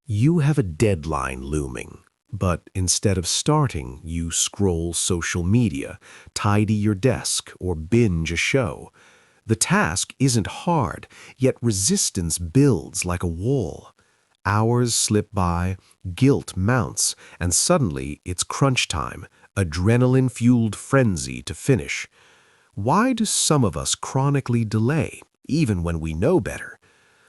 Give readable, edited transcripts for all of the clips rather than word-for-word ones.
You have a deadline looming, but instead of starting, you scroll social media, tidy your desk, or binge a show. The task isn't hard, yet resistance builds like a wall. Hours slip by, guilt mounts, and suddenly it's crunch time, adrenaline-fueled frenzy to finish. Why do some of us chronically delay, even when we know better?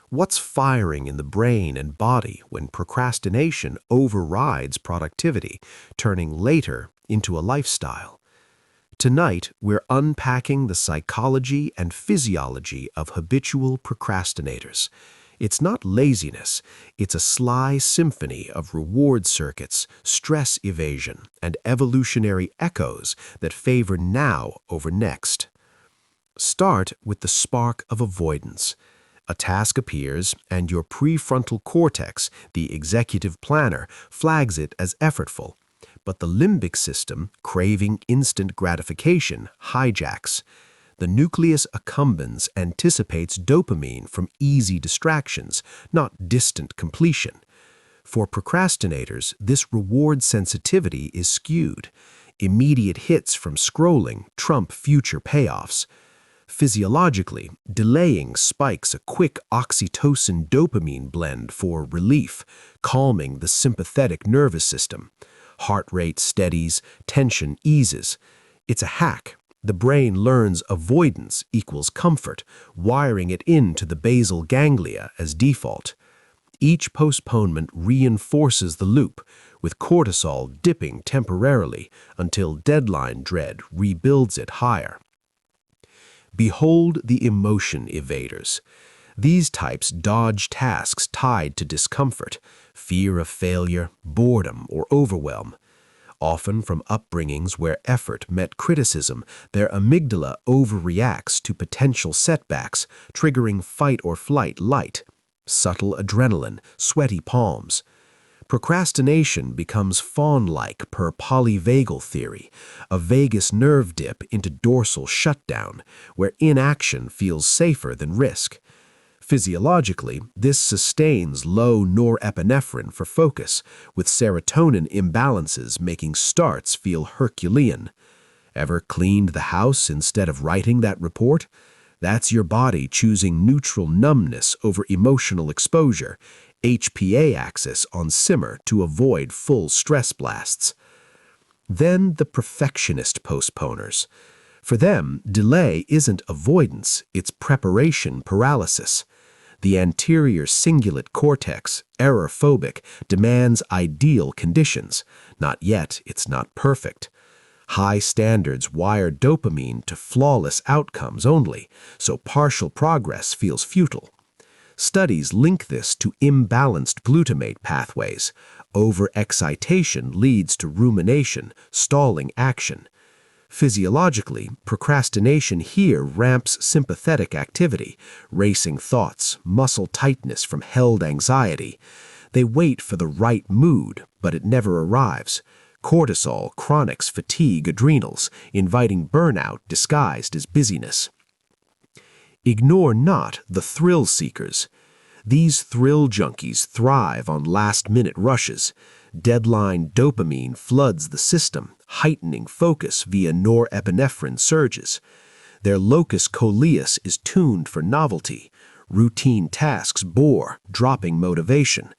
What's firing in the brain and body when procrastination overrides productivity, turning later into a lifestyle? Tonight, we're unpacking the psychology and physiology of habitual procrastinators. It's not laziness, it's a sly symphony of reward circuits, stress evasion, and evolutionary echoes that favor now over next. Start with the spark of avoidance. A task appears, and your prefrontal cortex, the executive planner, flags it as effortful. But the limbic system, craving instant gratification, hijacks. The nucleus accumbens anticipates dopamine from easy distractions, not distant completion. For procrastinators, this reward sensitivity is skewed. Immediate hits from scrolling trump future payoffs. Physiologically, delaying spikes a quick oxytocin-dopamine blend for relief, calming the sympathetic nervous system. Heart rate steadies, tension eases. It's a hack. The brain learns avoidance equals comfort, wiring it into the basal ganglia as default. Each postponement reinforces the loop, with cortisol dipping temporarily until deadline dread rebuilds it higher. Behold the emotion evaders. These types dodge tasks tied to discomfort, fear of failure, boredom, or overwhelm. Often from upbringings where effort met criticism, their amygdala overreacts to potential setbacks, triggering fight or flight light, subtle adrenaline, sweaty palms. Procrastination becomes fawn-like per polyvagal theory, a vagus nerve dip into dorsal shutdown, where inaction feels safer than risk. Physiologically, this sustains low norepinephrine for focus, with serotonin imbalances making starts feel Herculean. Ever cleaned the house instead of writing that report? That's your body choosing neutral numbness over emotional exposure, HPA axis on simmer to avoid full stress blasts. Then the perfectionist postponers. For them, delay isn't avoidance, it's preparation paralysis. The anterior cingulate cortex, error-phobic, demands ideal conditions. Not yet, it's not perfect. High standards wire dopamine to flawless outcomes only, so partial progress feels futile. Studies link this to imbalanced glutamate pathways. Overexcitation leads to rumination, stalling action. Physiologically, procrastination here ramps sympathetic activity, racing thoughts, muscle tightness from held anxiety. They wait for the right mood, but it never arrives. Cortisol chronics fatigue adrenals, inviting burnout disguised as busyness. Ignore not the thrill seekers. These thrill junkies thrive on last-minute rushes. Deadline dopamine floods the system, heightening focus via norepinephrine surges. Their locus coeruleus is tuned for novelty. Routine tasks bore, dropping motivation.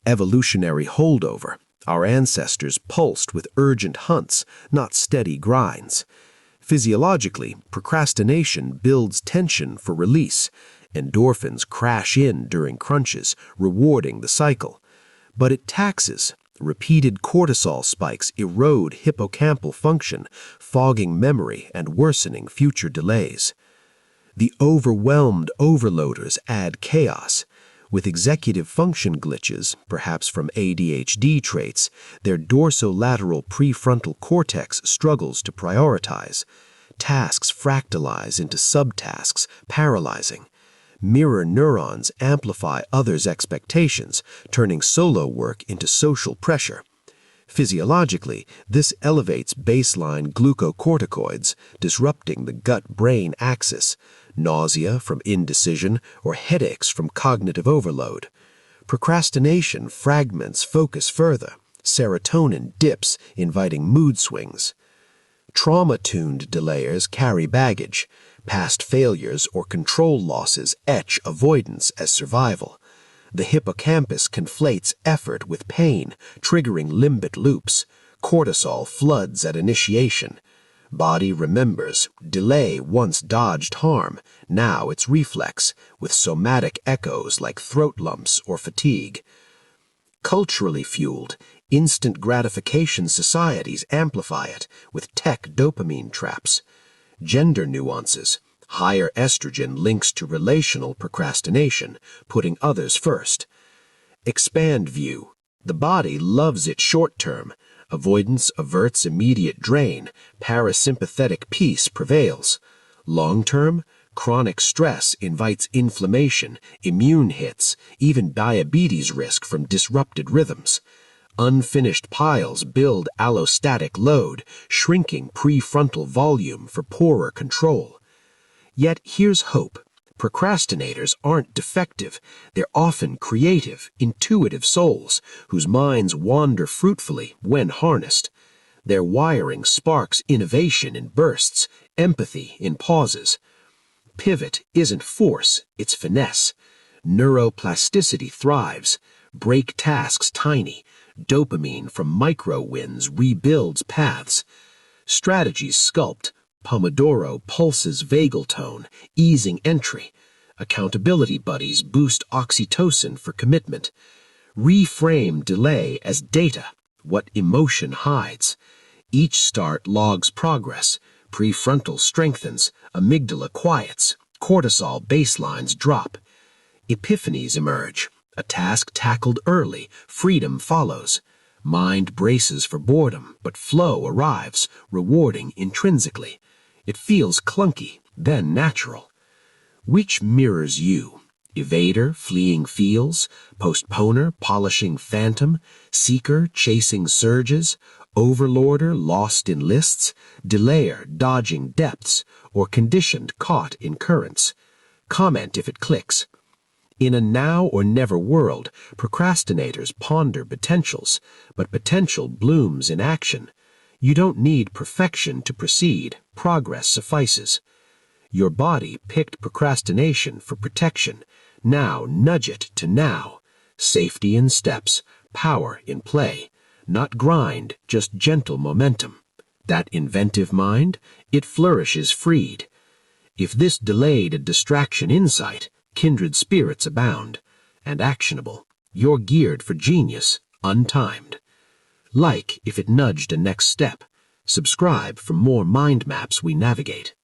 Evolutionary holdover. Our ancestors pulsed with urgent hunts, not steady grinds. Physiologically, procrastination builds tension for release. Endorphins crash in during crunches, rewarding the cycle. But it taxes. Repeated cortisol spikes erode hippocampal function, fogging memory and worsening future delays. The overwhelmed overloaders add chaos. With executive function glitches, perhaps from ADHD traits, their dorsolateral prefrontal cortex struggles to prioritize. Tasks fractalize into subtasks, paralyzing. Mirror neurons amplify others' expectations, turning solo work into social pressure. Physiologically, this elevates baseline glucocorticoids, disrupting the gut-brain axis, nausea from indecision or headaches from cognitive overload. Procrastination fragments focus further. Serotonin dips, inviting mood swings. Trauma-tuned delayers carry baggage. Past failures or control losses etch avoidance as survival. The hippocampus conflates effort with pain, triggering limbic loops. Cortisol floods at initiation. Body remembers, delay once dodged harm, now it's reflex, with somatic echoes like throat lumps or fatigue. Culturally fueled, instant gratification societies amplify it with tech dopamine traps. Gender nuances, higher estrogen links to relational procrastination, putting others first. Expand view, the body loves it short term. Avoidance averts immediate drain, parasympathetic peace prevails. Long-term, chronic stress invites inflammation, immune hits, even diabetes risk from disrupted rhythms. Unfinished piles build allostatic load, shrinking prefrontal volume for poorer control. Yet here's hope. Procrastinators aren't defective. They're often creative, intuitive souls whose minds wander fruitfully when harnessed. Their wiring sparks innovation in bursts, empathy in pauses. Pivot isn't force, it's finesse. Neuroplasticity thrives. Break tasks tiny. Dopamine from micro wins rebuilds paths. Strategies sculpt. Pomodoro pulses vagal tone, easing entry. Accountability buddies boost oxytocin for commitment. Reframe delay as data, what emotion hides. Each start logs progress. Prefrontal strengthens, amygdala quiets, cortisol baselines drop. Epiphanies emerge. A task tackled early, freedom follows. Mind braces for boredom, but flow arrives, rewarding intrinsically. It feels clunky, then natural. Which mirrors you? Evader, fleeing feels, postponer, polishing phantom, seeker, chasing surges, overlorder, lost in lists, delayer, dodging depths, or conditioned, caught in currents. Comment if it clicks. In a now or never world, procrastinators ponder potentials, but potential blooms in action. You don't need perfection to proceed, progress suffices. Your body picked procrastination for protection. Now nudge it to now. Safety in steps, power in play. Not grind, just gentle momentum. That inventive mind, it flourishes freed. If this delayed a distraction insight, kindred spirits abound. And actionable, you're geared for genius, untimed. Like if it nudged a next step. Subscribe for more mind maps we navigate.